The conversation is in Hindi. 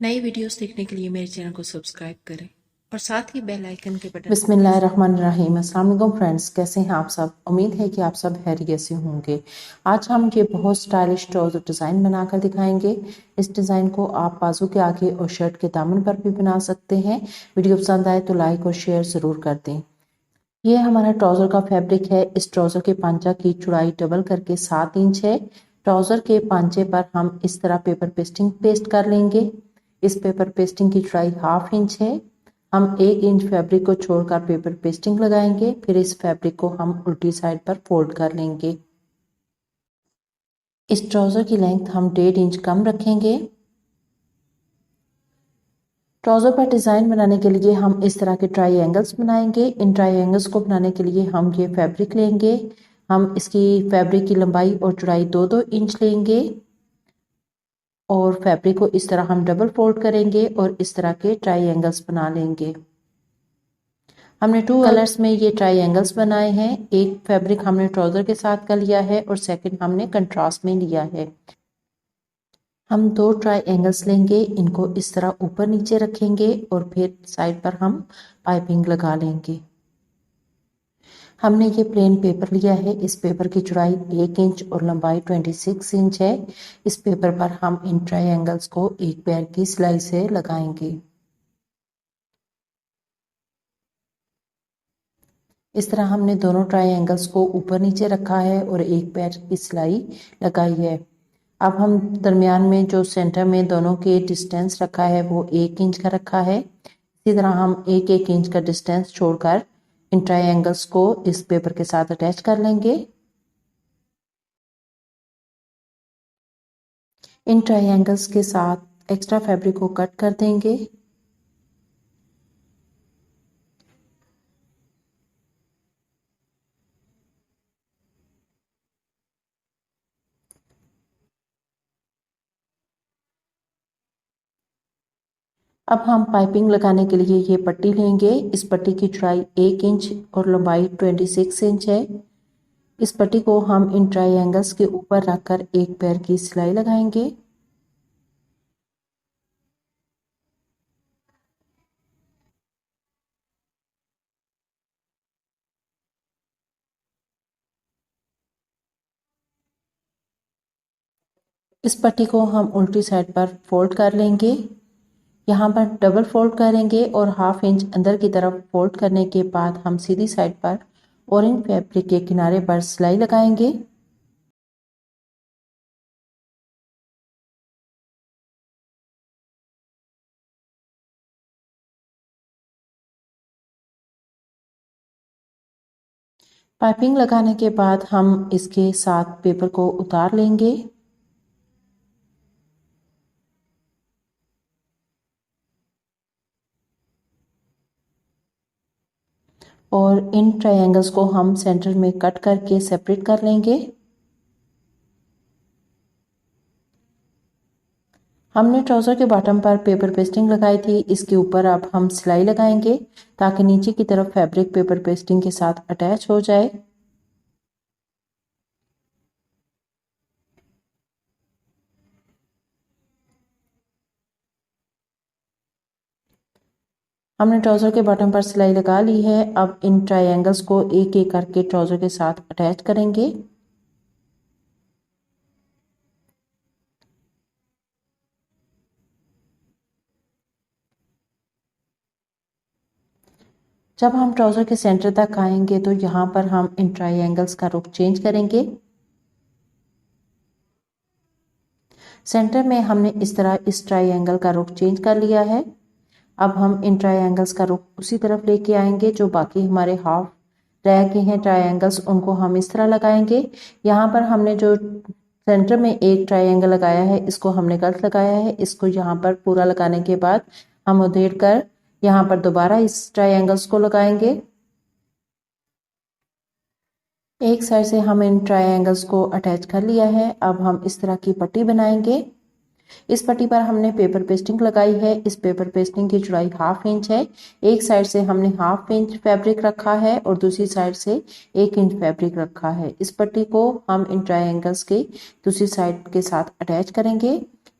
नई वीडियोस देखने के लिए मेरे चैनल को सब्सक्राइब करें और साथ ही बेल आइकन के बटन बिस्मिल्लाहिर्रहमानिर्रहीम। अस्सलाम वालेकुम फ्रेंड्स, कैसे हैं आप सब। उम्मीद है कि आप सब खैरियत से होंगे। आज हम ये बहुत स्टाइलिश ट्राउज़र डिज़ाइन बनाकर दिखाएंगे। इस डिज़ाइन को आप बाजू के आगे और शर्ट के दामन पर भी बना सकते हैं। वीडियो पसंद आए तो लाइक और शेयर ज़रूर कर दें। ये हमारा ट्राउज़र का फैब्रिक है। इस ट्राउज़र के पांचा की चौड़ाई डबल करके 7 इंच है। ट्राउज़र के पांचे पर हम इस तरह पेपर पेस्टिंग पेस्ट कर लेंगे। इस पेपर पेस्टिंग की चौड़ाई 1/2 इंच है। हम 1 इंच फैब्रिक को छोड़कर पेपर पेस्टिंग लगाएंगे, फिर इस फैब्रिक को हम उल्टी साइड पर फोल्ड कर लेंगे। इस ट्राउज़र की लेंथ हम 1.5 इंच कम रखेंगे। ट्राउज़र पर डिज़ाइन बनाने के लिए हम इस तरह के ट्रायंगल्स बनाएंगे। इन ट्रायंगल्स को बनाने के लिए हम ये फैब्रिक लेंगे। हम इसकी फैब्रिक की लंबाई और चौड़ाई 2-2 इंच लेंगे और फैब्रिक को इस तरह हम डबल फोल्ड करेंगे और इस तरह के ट्रायंगल्स बना लेंगे। हमने 2 कलर्स में ये ट्रायंगल्स बनाए हैं। एक फैब्रिक हमने ट्राउज़र के साथ का लिया है और सेकंड हमने कंट्रास्ट में लिया है। हम 2 ट्रायंगल्स लेंगे, इनको इस तरह ऊपर नीचे रखेंगे और फिर साइड पर हम पाइपिंग लगा लेंगे। हमने ये प्लेन पेपर लिया है। इस पेपर की चौड़ाई 1 इंच और लंबाई 26 इंच है। इस पेपर पर हम इन ट्रायंगल्स को एक पैर की सिलाई से लगाएंगे। इस तरह हमने दोनों ट्रायंगल्स को ऊपर नीचे रखा है और एक पैर की सिलाई लगाई है। अब हम दरमियान में जो सेंटर में दोनों के डिस्टेंस रखा है वो 1 इंच का रखा है। इसी तरह हम 1-1 इंच का डिस्टेंस छोड़कर इन ट्रायंगल्स को इस पेपर के साथ अटैच कर लेंगे। इन ट्रायंगल्स के साथ एक्स्ट्रा फैब्रिक को कट कर देंगे। अब हम पाइपिंग लगाने के लिए ये पट्टी लेंगे। इस पट्टी की चौड़ाई 1 इंच और लंबाई 26 इंच है। इस पट्टी को हम इन ट्रायंगल्स के ऊपर रखकर एक पैर की सिलाई लगाएंगे। इस पट्टी को हम उल्टी साइड पर फोल्ड कर लेंगे। यहाँ पर डबल फोल्ड करेंगे और 1/2 इंच अंदर की तरफ फोल्ड करने के बाद हम सीधी साइड पर ऑरेंज फैब्रिक के किनारे पर सिलाई लगाएंगे। पाइपिंग लगाने के बाद हम इसके साथ पेपर को उतार लेंगे। और इन ट्रायंगल्स को हम सेंटर में कट करके सेपरेट कर लेंगे। हमने ट्राउज़र के बॉटम पर पेपर पेस्टिंग लगाई थी। इसके ऊपर अब हम सिलाई लगाएंगे ताकि नीचे की तरफ फैब्रिक पेपर पेस्टिंग के साथ अटैच हो जाए। हमने ट्राउज़र के बॉटम पर सिलाई लगा ली है। अब इन ट्रायंगल्स को एक एक करके ट्राउज़र के साथ अटैच करेंगे। जब हम ट्राउज़र के सेंटर तक आएंगे तो यहाँ पर हम इन ट्रायंगल्स का रुख चेंज करेंगे। सेंटर में हमने इस तरह इस ट्रायंगल का रुख चेंज कर लिया है। अब हम इन ट्रायंगल्स का रुख उसी तरफ लेके आएंगे। जो बाकी हमारे हाफ रह गए हैं ट्रायंगल्स, उनको हम इस तरह लगाएंगे। यहाँ पर हमने जो सेंटर में एक ट्रायंगल लगाया है इसको हमने गलत लगाया है। इसको यहाँ पर पूरा लगाने के बाद हम उधेड़ कर यहाँ पर दोबारा इस ट्रायंगल्स को लगाएंगे। एक साइड से हम इन ट्रायंगल्स को अटैच कर लिया है। अब हम इस तरह की पट्टी बनाएंगे। इस पट्टी पर हमने पेपर पेस्टिंग लगाई है। इस पेपर पेस्टिंग की चौड़ाई 1/2 इंच है। एक साइड से हमने 1/2 इंच फैब्रिक रखा है और दूसरी साइड से 1 इंच फैब्रिक रखा है। इस पट्टी को हम इन ट्रायंगल्स के दूसरी साइड के साथ अटैच करेंगे।